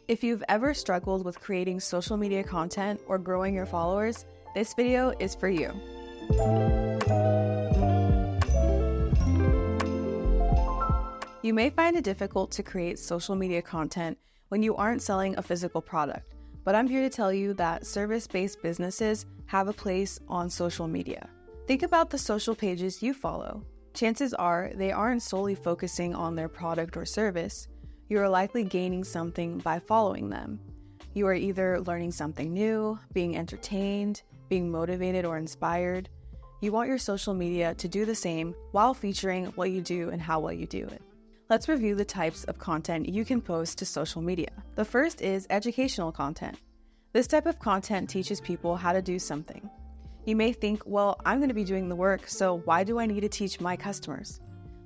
If you've ever struggled with creating social media content or growing your followers, this video is for you. You may find it difficult to create social media content when you aren't selling a physical product, but I'm here to tell you that service-based businesses have a place on social media. Think about the social pages you follow. Chances are they aren't solely focusing on their product or service. You are likely gaining something by following them. You are either learning something new, being entertained, being motivated or inspired. You want your social media to do the same while featuring what you do and how well you do it. Let's review the types of content you can post to social media. The first is educational content. This type of content teaches people how to do something. You may think, well, I'm going to be doing the work, so why do I need to teach my customers?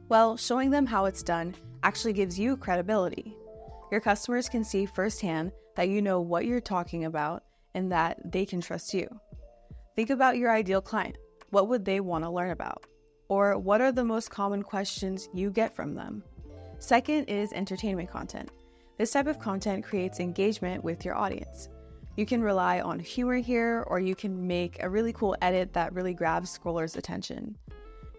Well, showing them how it's done actually gives you credibility. Your customers can see firsthand that you know what you're talking about and that they can trust you. Think about your ideal client. What would they want to learn about? Or what are the most common questions you get from them? Second is entertainment content. This type of content creates engagement with your audience. You can rely on humor here, or you can make a really cool edit that really grabs scrollers' attention.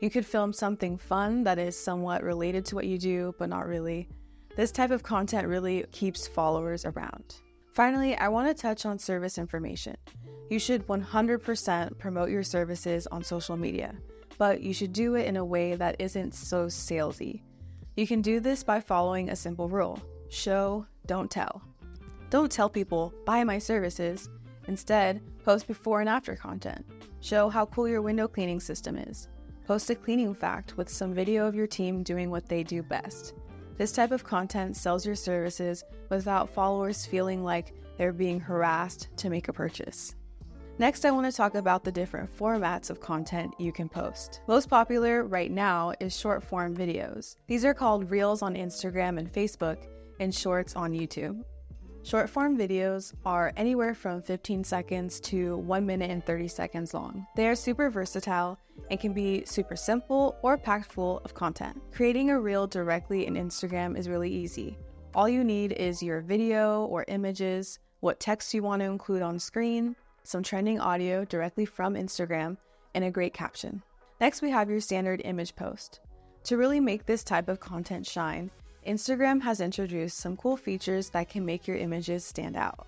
You could film something fun that is somewhat related to what you do, but not really. This type of content really keeps followers around. Finally, I want to touch on service information. You should 100% promote your services on social media, but you should do it in a way that isn't so salesy. You can do this by following a simple rule: show, don't tell. Don't tell people, buy my services. Instead, post before and after content. Show how cool your window cleaning system is. Post a cleaning fact with some video of your team doing what they do best. This type of content sells your services without followers feeling like they're being harassed to make a purchase. Next, I want to talk about the different formats of content you can post. Most popular right now is short form videos. These are called Reels on Instagram and Facebook and Shorts on YouTube. Short form videos are anywhere from 15 seconds to 1 minute and 30 seconds long. They are super versatile and can be super simple or packed full of content. Creating a reel directly in Instagram is really easy. All you need is your video or images, what text you want to include on screen, some trending audio directly from Instagram, and a great caption. Next, we have your standard image post. To really make this type of content shine, Instagram has introduced some cool features that can make your images stand out,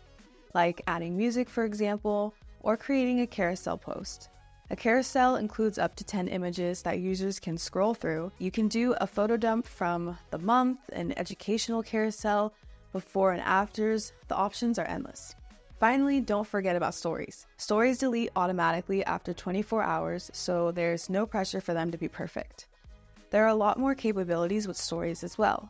like adding music, for example, or creating a carousel post. A carousel includes up to 10 images that users can scroll through. You can do a photo dump from the month, an educational carousel, before and afters. The options are endless. Finally, don't forget about stories. Stories delete automatically after 24 hours, so there's no pressure for them to be perfect. There are a lot more capabilities with stories as well.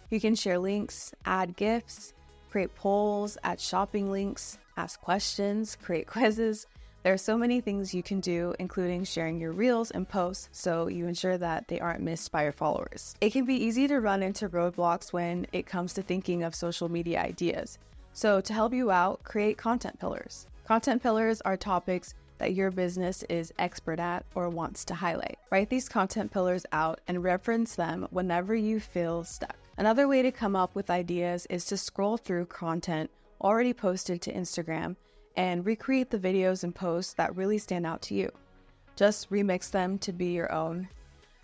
You can share links, add GIFs, create polls, add shopping links, ask questions, create quizzes. There are so many things you can do, including sharing your reels and posts, so you ensure that they aren't missed by your followers. It can be easy to run into roadblocks when it comes to thinking of social media ideas. So to help you out, create content pillars. Content pillars are topics that your business is expert at or wants to highlight. Write these content pillars out and reference them whenever you feel stuck. Another way to come up with ideas is to scroll through content already posted to Instagram and recreate the videos and posts that really stand out to you. Just remix them to be your own.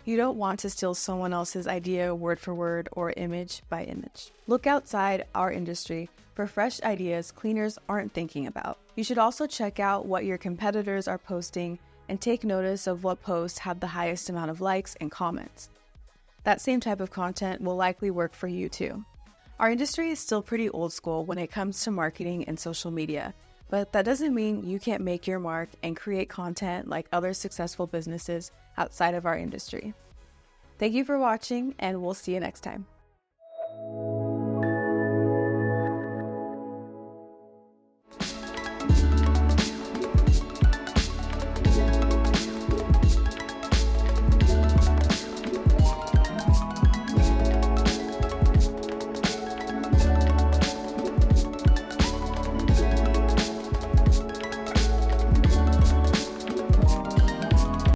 You don't want to steal someone else's idea word for word or image by image. Look outside our industry for fresh ideas cleaners aren't thinking about. You should also check out what your competitors are posting and take notice of what posts have the highest amount of likes and comments. That same type of content will likely work for you too. Our industry is still pretty old school when it comes to marketing and social media, but that doesn't mean you can't make your mark and create content like other successful businesses outside of our industry. Thank you for watching, and we'll see you next time.